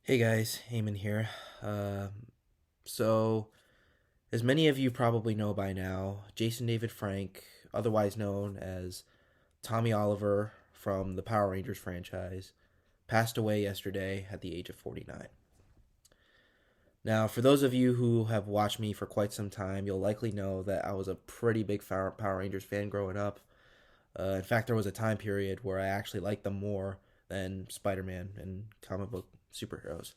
Hey guys, Eamon here. So, as many of you probably know by now, Jason David Frank, otherwise known as Tommy Oliver from the Power Rangers franchise, passed away yesterday at the age of 49. Now, for those of you who have watched me for quite some time, you'll likely know that I was a pretty big Power Rangers fan growing up. In fact, there was a time period where I actually liked them more than Spider Man and comic book superheroes.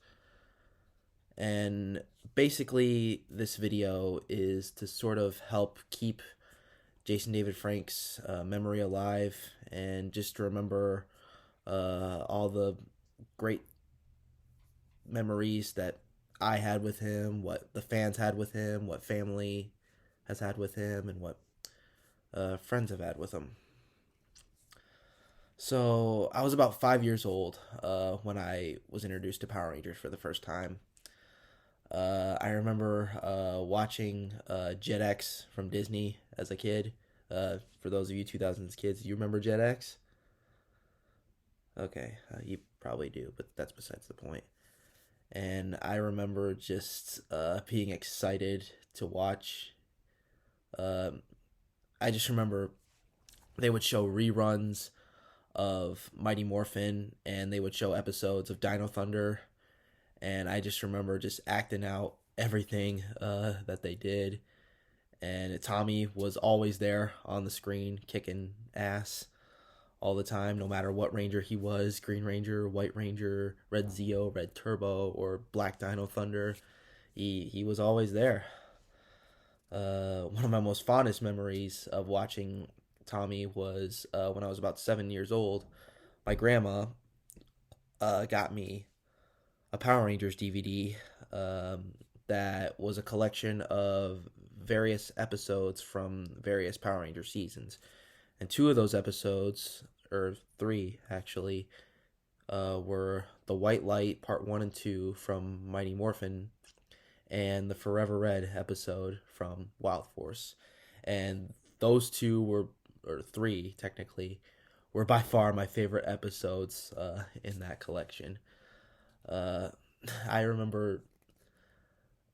And basically, this video is to sort of help keep Jason David Frank's memory alive and just to remember all the great memories that I had with him, what the fans had with him, what family has had with him, and what friends have had with him. So I was about 5 years old when I was introduced to Power Rangers for the first time. I remember watching Jet X from Disney as a kid. For those of you 2000s kids, do you remember Jet X? Okay, you probably do, but that's besides the point. And I remember just being excited to watch. Um I just remember they would show reruns of Mighty Morphin and they would show episodes of Dino Thunder, and I just remember just acting out everything that they did. And Tommy was always there on the screen, kicking ass all the time, no matter what Ranger he was: Green Ranger, White Ranger, Red Zeo, Red Turbo, or Black Dino Thunder. He was always there. One of my most fondest memories of watching Tommy was when I was about 7 years old. My grandma got me a Power Rangers DVD that was a collection of various episodes from various Power Ranger seasons. And two of those episodes, or three actually, were the White Light Part 1 and 2 from Mighty Morphin and the Forever Red episode from Wild Force. And those two were, or three technically, were by far my favorite episodes in that collection. Uh, I remember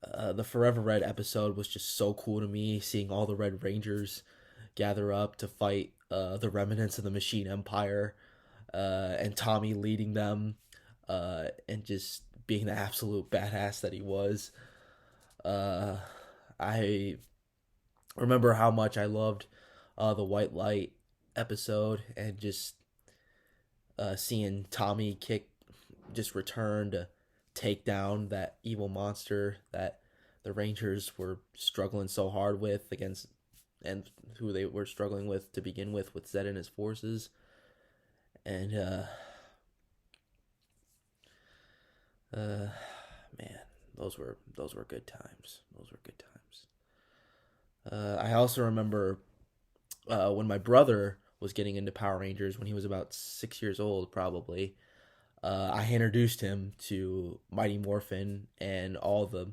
the Forever Red episode was just so cool to me, seeing all the Red Rangers gather up to fight the remnants of the Machine Empire, and Tommy leading them, and just being the absolute badass that he was. Uh, I remember how much I loved the White Light episode, and just seeing Tommy just return to take down that evil monster that the Rangers were struggling so hard with against, and who they were struggling with to begin with Zed and his forces. And uh, man, those were good times. Those were good times. I also remember when my brother was getting into Power Rangers when he was about 6 years old, probably. I introduced him to Mighty Morphin and all the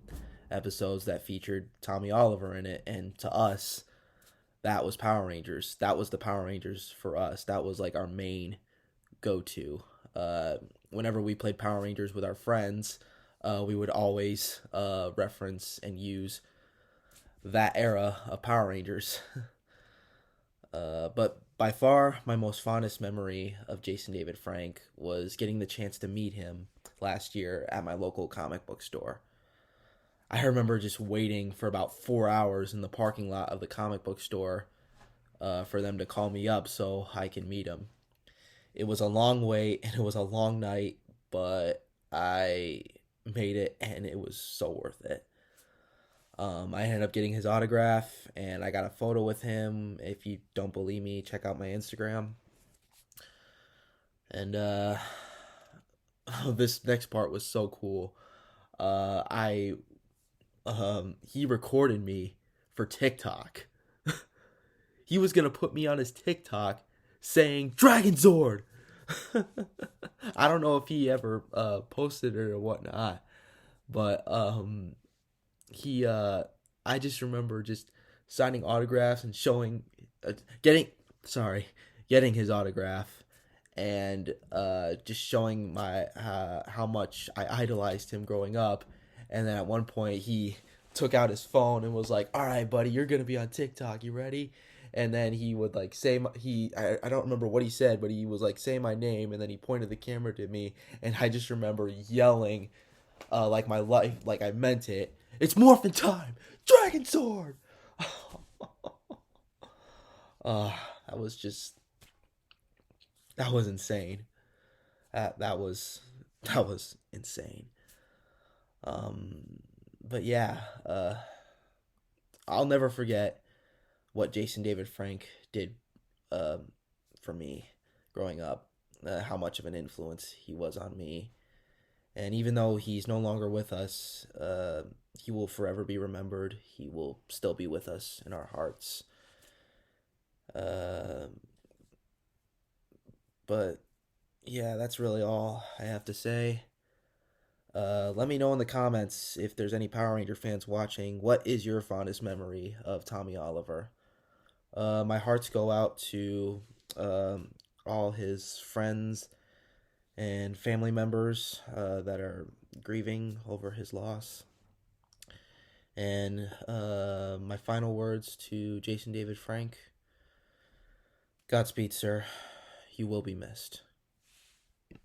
episodes that featured Tommy Oliver in it, and to us, that was Power Rangers. That was the Power Rangers for us. That was like our main go-to. Whenever we played Power Rangers with our friends, we would always reference and use that era of Power Rangers. But by far, my most fondest memory of Jason David Frank was getting the chance to meet him last year at my local comic book store. I remember just waiting for about 4 hours in the parking lot of the comic book store for them to call me up so I can meet him. It was a long wait and it was a long night, but I made it and it was so worth it. I ended up getting his autograph and I got a photo with him. If you don't believe me, check out my Instagram. And this next part was so cool. I He recorded me for TikTok. He was gonna put me on his TikTok saying Dragon Zord. I don't know if he ever posted it or whatnot, but he I just remember just signing autographs and showing, uh, getting sorry, getting his autograph and just showing my how much I idolized him growing up. And then at one point he took out his phone and was like, "All right, buddy, you're gonna be on TikTok. You ready?" And then he would like say I don't remember what he said, but he was like, "Say my name," and then he pointed the camera to me, and I just remember yelling, like my life, like I meant it. It's morphin time, Dragon Sword. uh, that was just that was insane. That was insane. Um, but yeah, I'll never forget what Jason David Frank did um, for me growing up. How much of an influence he was on me, and even though he's no longer with us, he will forever be remembered. He will still be with us in our hearts. Uh, but yeah, that's really all I have to say. Let me know in the comments if there's any Power Ranger fans watching. What is your fondest memory of Tommy Oliver? My hearts go out to all his friends and family members that are grieving over his loss. And my final words to Jason David Frank: Godspeed, sir. You will be missed.